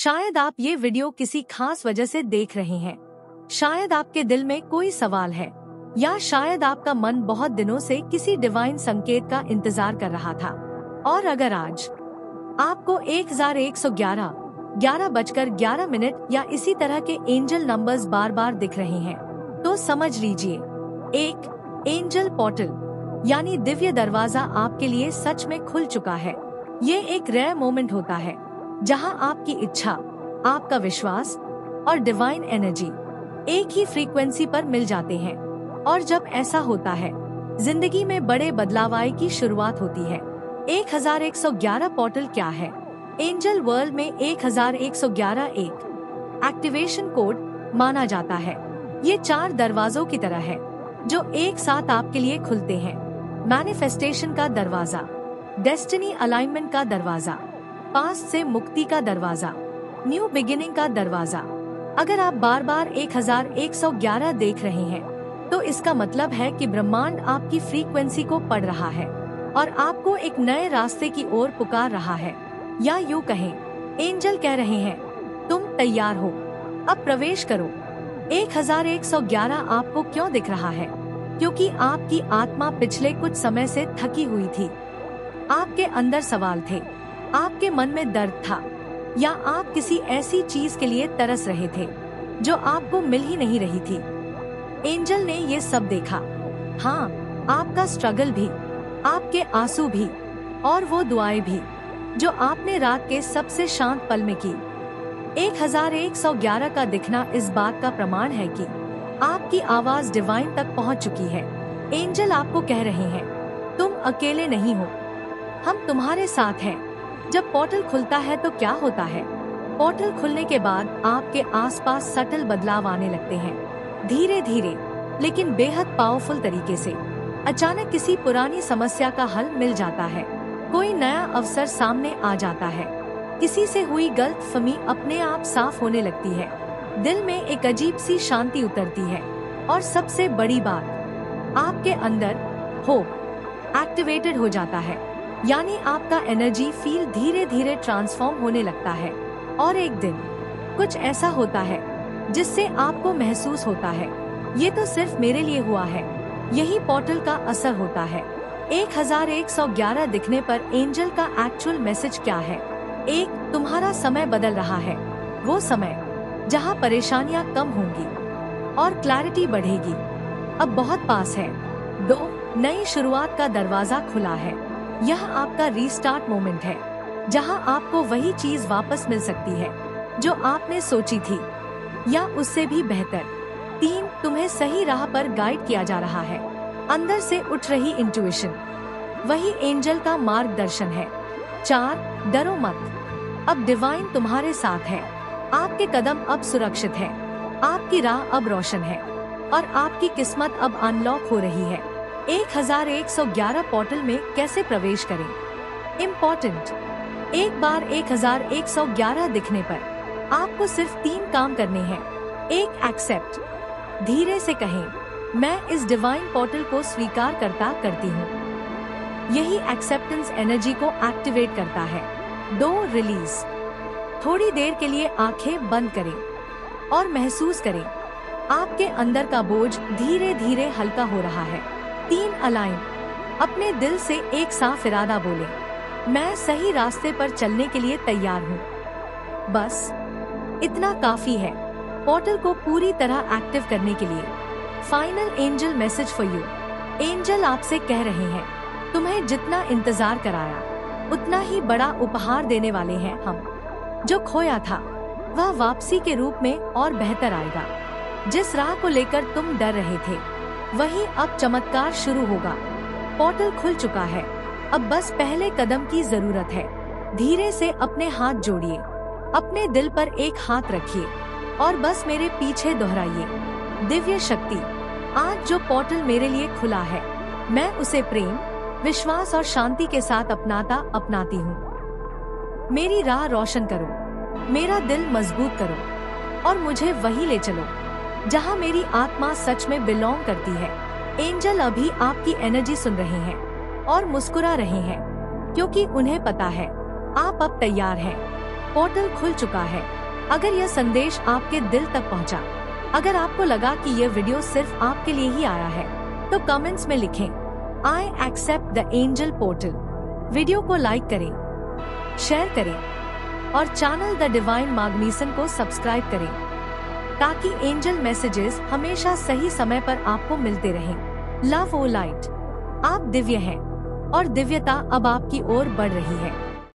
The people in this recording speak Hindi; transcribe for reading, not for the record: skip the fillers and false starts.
शायद आप ये वीडियो किसी खास वजह से देख रहे हैं। शायद आपके दिल में कोई सवाल है, या शायद आपका मन बहुत दिनों से किसी डिवाइन संकेत का इंतजार कर रहा था। और अगर आज आपको 1111, 11:11 या इसी तरह के एंजल नंबर्स बार बार दिख रहे हैं, तो समझ लीजिए एक एंजल पोर्टल यानी दिव्य दरवाजा आपके लिए सच में खुल चुका है। ये एक रेयर मोमेंट होता है जहां आपकी इच्छा, आपका विश्वास और डिवाइन एनर्जी एक ही फ्रीक्वेंसी पर मिल जाते हैं। और जब ऐसा होता है, जिंदगी में बड़े बदलाव की शुरुआत होती है। 1111 पोर्टल क्या है? एंजल वर्ल्ड में 1111 एक एक्टिवेशन कोड माना जाता है। ये 4 दरवाजों की तरह है जो एक साथ आपके लिए खुलते हैं। मैनिफेस्टेशन का दरवाजा, डेस्टिनी अलाइनमेंट का दरवाजा, पास्ट से मुक्ति का दरवाजा, न्यू बिगिनिंग का दरवाजा। अगर आप बार बार 1111 देख रहे हैं, तो इसका मतलब है कि ब्रह्मांड आपकी फ्रीक्वेंसी को पढ़ रहा है और आपको एक नए रास्ते की ओर पुकार रहा है। या यूँ कहें, एंजल कह रहे हैं, तुम तैयार हो, अब प्रवेश करो। 1111 आपको क्यों दिख रहा है? क्योंकि आपकी आत्मा पिछले कुछ समय से थकी हुई थी। आपके अंदर सवाल थे, आपके मन में दर्द था, या आप किसी ऐसी चीज के लिए तरस रहे थे जो आपको मिल ही नहीं रही थी। एंजल ने ये सब देखा। हाँ, आपका स्ट्रगल भी, आपके आंसू भी, और वो दुआएं भी जो आपने रात के सबसे शांत पल में की। 1111 का दिखना इस बात का प्रमाण है कि आपकी आवाज डिवाइन तक पहुंच चुकी है। एंजल आपको कह रहे हैं, तुम अकेले नहीं हो, हम तुम्हारे साथ हैं। जब पोर्टल खुलता है तो क्या होता है? पोर्टल खुलने के बाद आपके आसपास सटल बदलाव आने लगते हैं, धीरे धीरे लेकिन बेहद पावरफुल तरीके से। अचानक किसी पुरानी समस्या का हल मिल जाता है, कोई नया अवसर सामने आ जाता है, किसी से हुई गलतफहमी अपने आप साफ होने लगती है, दिल में एक अजीब सी शांति उतरती है, और सबसे बड़ी बात, आपके अंदर होप एक्टिवेटेड हो जाता है। यानी आपका एनर्जी फील्ड धीरे धीरे ट्रांसफॉर्म होने लगता है। और एक दिन कुछ ऐसा होता है जिससे आपको महसूस होता है, ये तो सिर्फ मेरे लिए हुआ है। यही पोर्टल का असर होता है। 1111 दिखने पर एंजल का एक्चुअल मैसेज क्या है? एक, तुम्हारा समय बदल रहा है, वो समय जहां परेशानियां कम होंगी और क्लैरिटी बढ़ेगी, अब बहुत पास है। 2, नई शुरुआत का दरवाजा खुला है। यह आपका रीस्टार्ट मोमेंट है, जहां आपको वही चीज वापस मिल सकती है जो आपने सोची थी, या उससे भी बेहतर। 3, तुम्हें सही राह पर गाइड किया जा रहा है, अंदर से उठ रही इंट्यूशन, वही एंजल का मार्गदर्शन है। 4, डरो मत, अब डिवाइन तुम्हारे साथ है, आपके कदम अब सुरक्षित है, आपकी राह अब रोशन है, और आपकी किस्मत अब अनलॉक हो रही है। 1111 पोर्टल में कैसे प्रवेश करें? इम्पोर्टेंट, एक बार 1111 दिखने पर आपको सिर्फ 3 काम करने हैं। 1, एक्सेप्ट, धीरे से कहें, मैं इस डिवाइन पोर्टल को स्वीकार करती हूँ। यही एक्सेप्टेंस एनर्जी को एक्टिवेट करता है। 2, रिलीज, थोड़ी देर के लिए आंखें बंद करें और महसूस करें आपके अंदर का बोझ धीरे धीरे हल्का हो रहा है। 3, अलाइन, अपने दिल से एक साफ इरादा बोले, मैं सही रास्ते पर चलने के लिए तैयार हूँ। बस इतना काफी है पोर्टल को पूरी तरह एक्टिव करने के लिए। Final angel message for you. Angel आपसे कह रहे हैं, तुम्हें जितना इंतजार कराया, उतना ही बड़ा उपहार देने वाले हैं हम। जो खोया था वह वापसी के रूप में और बेहतर आएगा। जिस राह को लेकर तुम डर रहे थे, वही अब चमत्कार शुरू होगा। पोर्टल खुल चुका है, अब बस पहले कदम की जरूरत है। धीरे से अपने हाथ जोड़िए, अपने दिल पर एक हाथ रखिए और बस मेरे पीछे दोहराइए, दिव्य शक्ति, आज जो पोर्टल मेरे लिए खुला है, मैं उसे प्रेम, विश्वास और शांति के साथ अपनाती हूँ। मेरी राह रोशन करो, मेरा दिल मजबूत करो और मुझे वही ले चलो जहाँ मेरी आत्मा सच में बिलोंग करती है। एंजल अभी आपकी एनर्जी सुन रहे हैं और मुस्कुरा रहे हैं, क्योंकि उन्हें पता है आप अब तैयार हैं। पोर्टल खुल चुका है। अगर यह संदेश आपके दिल तक पहुंचा, अगर आपको लगा कि यह वीडियो सिर्फ आपके लिए ही आया है, तो कमेंट्स में लिखें I accept the angel portal. Video को लाइक करें, शेयर करें और चैनल द डिवाइन मैग्नीसन को सब्सक्राइब करें, ताकि एंजल मैसेजेस हमेशा सही समय पर आपको मिलते रहें। लव ओ लाइट, आप दिव्य हैं और दिव्यता अब आपकी ओर बढ़ रही है।